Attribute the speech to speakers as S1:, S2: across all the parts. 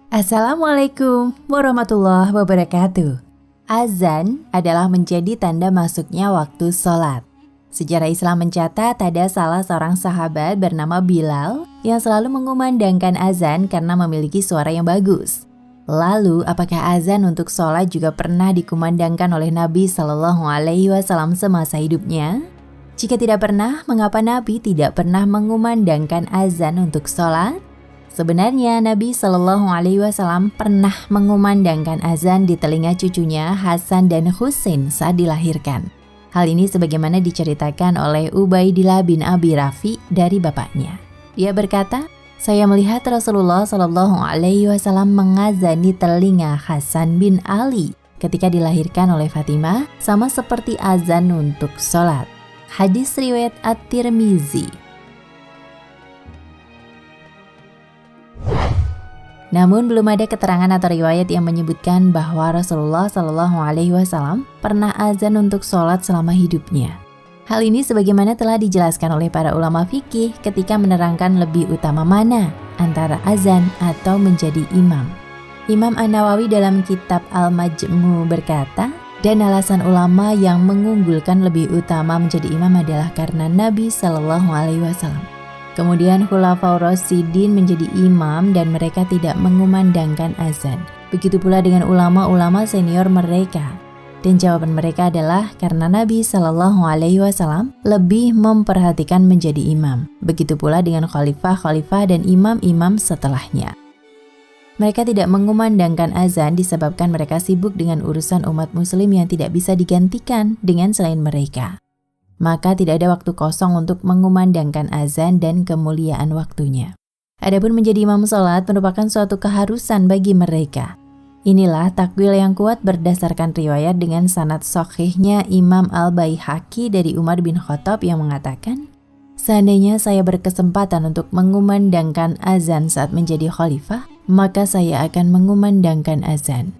S1: Assalamualaikum warahmatullahi wabarakatuh. Azan adalah menjadi tanda masuknya waktu sholat. Sejarah Islam mencatat ada salah seorang sahabat bernama Bilal yang selalu mengumandangkan azan karena memiliki suara yang bagus. Lalu, apakah azan untuk sholat juga pernah dikumandangkan oleh Nabi Shallallahu Alaihi Wasallam semasa hidupnya? Jika tidak pernah, mengapa Nabi tidak pernah mengumandangkan azan untuk sholat? Sebenarnya Nabi Shallallahu Alaihi Wasallam pernah mengumandangkan azan di telinga cucunya Hasan dan Husain saat dilahirkan. Hal ini sebagaimana diceritakan oleh Ubaidillah bin Abi Rafi dari bapaknya. Dia berkata, saya melihat Rasulullah Shallallahu Alaihi Wasallam mengazani telinga Hasan bin Ali ketika dilahirkan oleh Fatimah, sama seperti azan untuk sholat. Hadis riwayat At-Tirmizi. Namun belum ada keterangan atau riwayat yang menyebutkan bahwa Rasulullah Shallallahu Alaihi Wasallam pernah azan untuk sholat selama hidupnya. Hal ini sebagaimana telah dijelaskan oleh para ulama fikih ketika menerangkan lebih utama mana antara azan atau menjadi imam. Imam An-Nawawi dalam kitab Al-Majmu' berkata, dan alasan ulama yang mengunggulkan lebih utama menjadi imam adalah karena Nabi Shallallahu Alaihi Wasallam. Kemudian Khulafaur Rasyidin menjadi imam dan mereka tidak mengumandangkan azan. Begitu pula dengan ulama-ulama senior mereka. Dan jawaban mereka adalah karena Nabi Shallallahu Alaihi Wasallam lebih memperhatikan menjadi imam. Begitu pula dengan khalifah-khalifah dan imam-imam setelahnya. Mereka tidak mengumandangkan azan disebabkan mereka sibuk dengan urusan umat muslim yang tidak bisa digantikan dengan selain mereka. Maka tidak ada waktu kosong untuk mengumandangkan azan dan kemuliaan waktunya. Adapun menjadi imam sholat merupakan suatu keharusan bagi mereka. Inilah takwil yang kuat berdasarkan riwayat dengan sanad shahihnya Imam Al-Baihaqi dari Umar bin Khattab yang mengatakan, seandainya saya berkesempatan untuk mengumandangkan azan saat menjadi khalifah, maka saya akan mengumandangkan azan.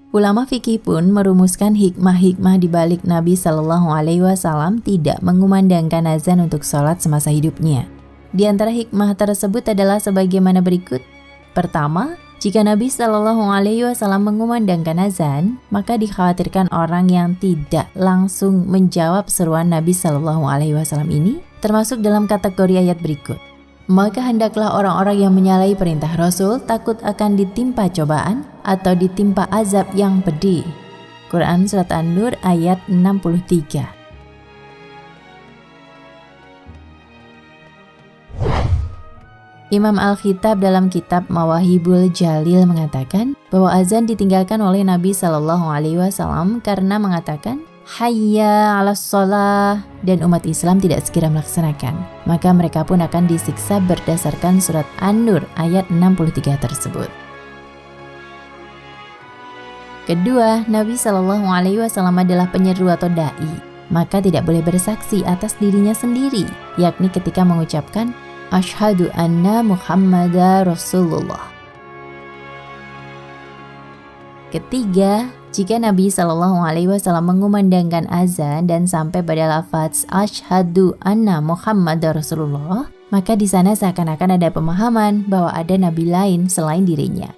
S1: Ulama fikih pun merumuskan hikmah-hikmah di balik Nabi Shallallahu Alaihi Wasallam tidak mengumandangkan azan untuk sholat semasa hidupnya. Di antara hikmah tersebut adalah sebagaimana berikut. Pertama, jika Nabi Shallallahu Alaihi Wasallam mengumandangkan azan, maka dikhawatirkan orang yang tidak langsung menjawab seruan Nabi Shallallahu Alaihi Wasallam ini termasuk dalam kategori ayat berikut. Maka hendaklah orang-orang yang menyalahi perintah Rasul takut akan ditimpa cobaan atau ditimpa azab yang pedih. Quran Surat An-Nur ayat 63. Imam Al-Khattab dalam kitab Mawahibul Jalil mengatakan bahwa azan ditinggalkan oleh Nabi Shallallahu Alaihi Wasallam karena mengatakan Hayya 'alas shalah, dan umat Islam tidak segera melaksanakan, maka mereka pun akan disiksa berdasarkan surat An-Nur ayat 63 tersebut. Kedua, Nabi Shallallahu Alaihi Wasallam adalah penyeru atau dai, maka tidak boleh bersaksi atas dirinya sendiri, yakni ketika mengucapkan Asyhadu anna Muhammadar Rasulullah. Ketiga, jika Nabi Shallallahu Alaihi Wasallam mengumandangkan azan dan sampai pada lafaz Asyhadu anna Muhammadar Rasulullah, maka di sana seakan-akan ada pemahaman bahwa ada nabi lain selain dirinya.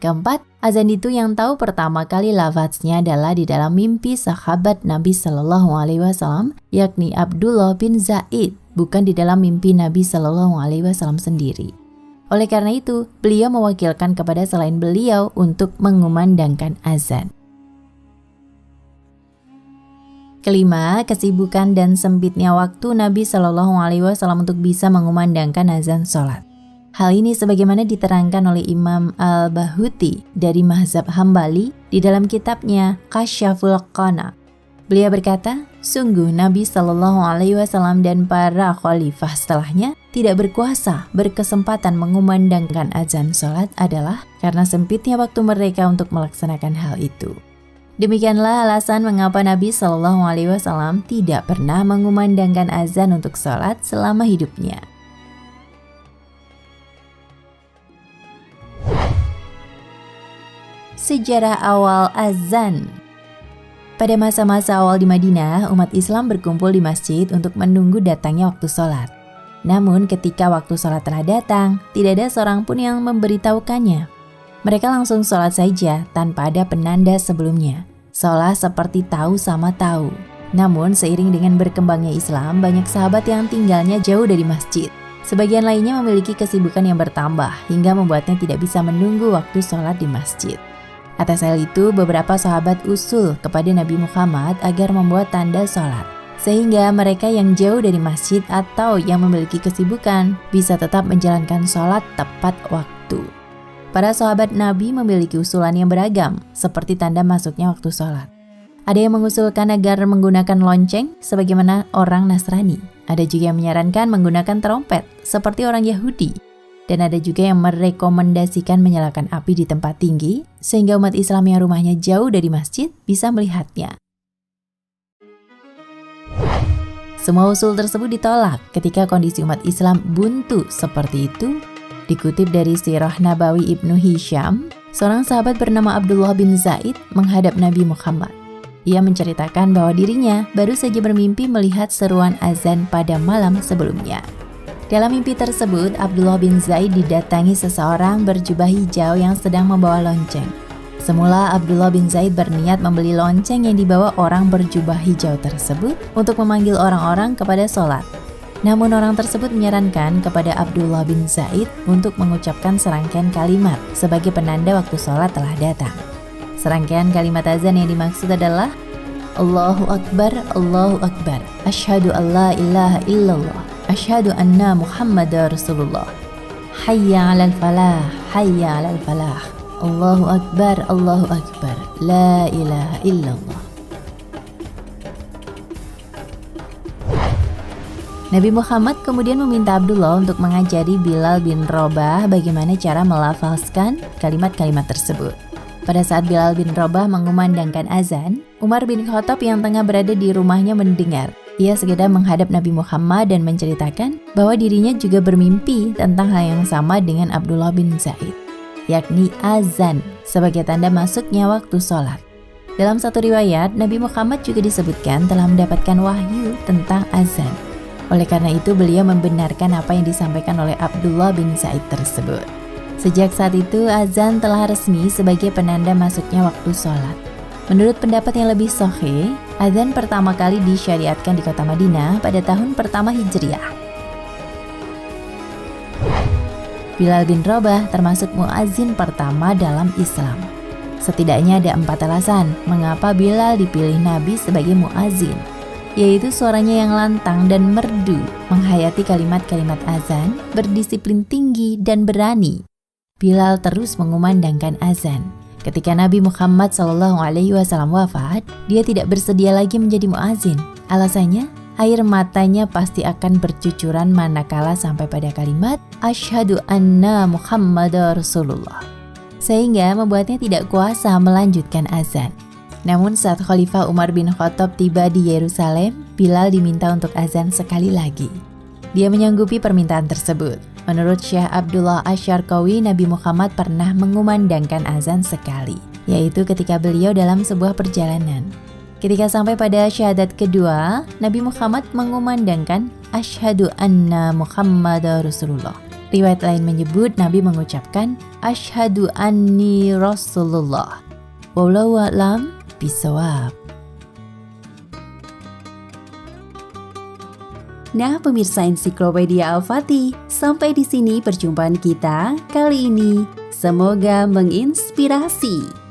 S1: Keempat, azan itu yang tahu pertama kali lafaznya adalah di dalam mimpi sahabat Nabi Shallallahu Alaihi Wasallam, yakni Abdullah bin Zaid, bukan di dalam mimpi Nabi Shallallahu Alaihi Wasallam sendiri. Oleh karena itu, beliau mewakilkan kepada selain beliau untuk mengumandangkan azan. Kelima, kesibukan dan sempitnya waktu Nabi Shallallahu Alaihi Wasallam untuk bisa mengumandangkan azan sholat. Hal ini sebagaimana diterangkan oleh Imam Al-Bahuti dari mazhab Hambali di dalam kitabnya Kasyaful Qana. Beliau berkata, sungguh Nabi Shallallahu Alaihi Wasallam dan para khalifah setelahnya tidak berkuasa berkesempatan mengumandangkan azan sholat adalah karena sempitnya waktu mereka untuk melaksanakan hal itu. Demikianlah alasan mengapa Nabi Shallallahu Alaihi Wasallam tidak pernah mengumandangkan azan untuk sholat selama hidupnya. Sejarah awal azan. Pada masa-masa awal di Madinah, umat Islam berkumpul di masjid untuk menunggu datangnya waktu sholat. Namun ketika waktu sholat telah datang, tidak ada seorang pun yang memberitahukannya. Mereka langsung sholat saja tanpa ada penanda sebelumnya, seolah seperti tahu sama tahu. Namun seiring dengan berkembangnya Islam, banyak sahabat yang tinggalnya jauh dari masjid. Sebagian lainnya memiliki kesibukan yang bertambah hingga membuatnya tidak bisa menunggu waktu sholat di masjid. Atas hal itu, beberapa sahabat usul kepada Nabi Muhammad agar membuat tanda sholat, sehingga mereka yang jauh dari masjid atau yang memiliki kesibukan bisa tetap menjalankan sholat tepat waktu. Para sahabat Nabi memiliki usulan yang beragam, seperti tanda masuknya waktu sholat. Ada yang mengusulkan agar menggunakan lonceng sebagaimana orang Nasrani. Ada juga yang menyarankan menggunakan trompet seperti orang Yahudi. Dan ada juga yang merekomendasikan menyalakan api di tempat tinggi sehingga umat Islam yang rumahnya jauh dari masjid bisa melihatnya. Semua usul tersebut ditolak ketika kondisi umat Islam buntu seperti itu. Dikutip dari Sirah Nabawi Ibnu Hisham, seorang sahabat bernama Abdullah bin Zaid menghadap Nabi Muhammad. Ia menceritakan bahwa dirinya baru saja bermimpi melihat seruan azan pada malam sebelumnya. Dalam mimpi tersebut, Abdullah bin Zaid didatangi seseorang berjubah hijau yang sedang membawa lonceng. Semula Abdullah bin Zaid berniat membeli lonceng yang dibawa orang berjubah hijau tersebut untuk memanggil orang-orang kepada sholat. Namun orang tersebut menyarankan kepada Abdullah bin Zaid untuk mengucapkan serangkaian kalimat sebagai penanda waktu sholat telah datang. Serangkaian kalimat azan yang dimaksud adalah Allahu Akbar, Allahu Akbar, Asyhadu an la ilaha illallah, Asyhadu anna Muhammadar Rasulullah, Hayya 'alal falah, Hayya 'alal falah, Allahu Akbar, Allahu Akbar, la ilaha illallah. Nabi Muhammad kemudian meminta Abdullah untuk mengajari Bilal bin Rabah bagaimana cara melafazkan kalimat-kalimat tersebut. Pada saat Bilal bin Rabah mengumandangkan azan, Umar bin Khattab yang tengah berada di rumahnya mendengar. Ia segera menghadap Nabi Muhammad dan menceritakan bahwa dirinya juga bermimpi tentang hal yang sama dengan Abdullah bin Zaid, yakni azan sebagai tanda masuknya waktu sholat. Dalam satu riwayat, Nabi Muhammad juga disebutkan telah mendapatkan wahyu tentang azan. Oleh karena itu, beliau membenarkan apa yang disampaikan oleh Abdullah bin Zaid tersebut. Sejak saat itu, azan telah resmi sebagai penanda masuknya waktu sholat. Menurut pendapat yang lebih sahih, azan pertama kali disyariatkan di kota Madinah pada tahun pertama Hijriah. Bilal bin Rabah termasuk muazin pertama dalam Islam. Setidaknya ada 4 alasan mengapa Bilal dipilih Nabi sebagai muazin, yaitu suaranya yang lantang dan merdu, menghayati kalimat-kalimat azan, berdisiplin tinggi dan berani. Bilal terus mengumandangkan azan. Ketika Nabi Muhammad SAW wafat, dia tidak bersedia lagi menjadi muazin. Alasannya, air matanya pasti akan bercucuran manakala sampai pada kalimat Asyhadu anna Muhammadar Rasulullah, sehingga membuatnya tidak kuasa melanjutkan azan. Namun saat Khalifah Umar bin Khattab tiba di Yerusalem, Bilal diminta untuk azan sekali lagi. Dia menyanggupi permintaan tersebut. Menurut Syekh Abdullah Asy-Syarqawi, Nabi Muhammad pernah mengumandangkan azan sekali, yaitu ketika beliau dalam sebuah perjalanan. Ketika sampai pada syahadat kedua, Nabi Muhammad mengumandangkan Asyhadu anna Muhammadar Rasulullah. Riwayat lain menyebut Nabi mengucapkan Asyhadu anni Rasulullah. Wallahu a'lam bishawab. Nah, pemirsa Ensiklopedia Al-Fatih, sampai di sini perjumpaan kita kali ini. Semoga menginspirasi.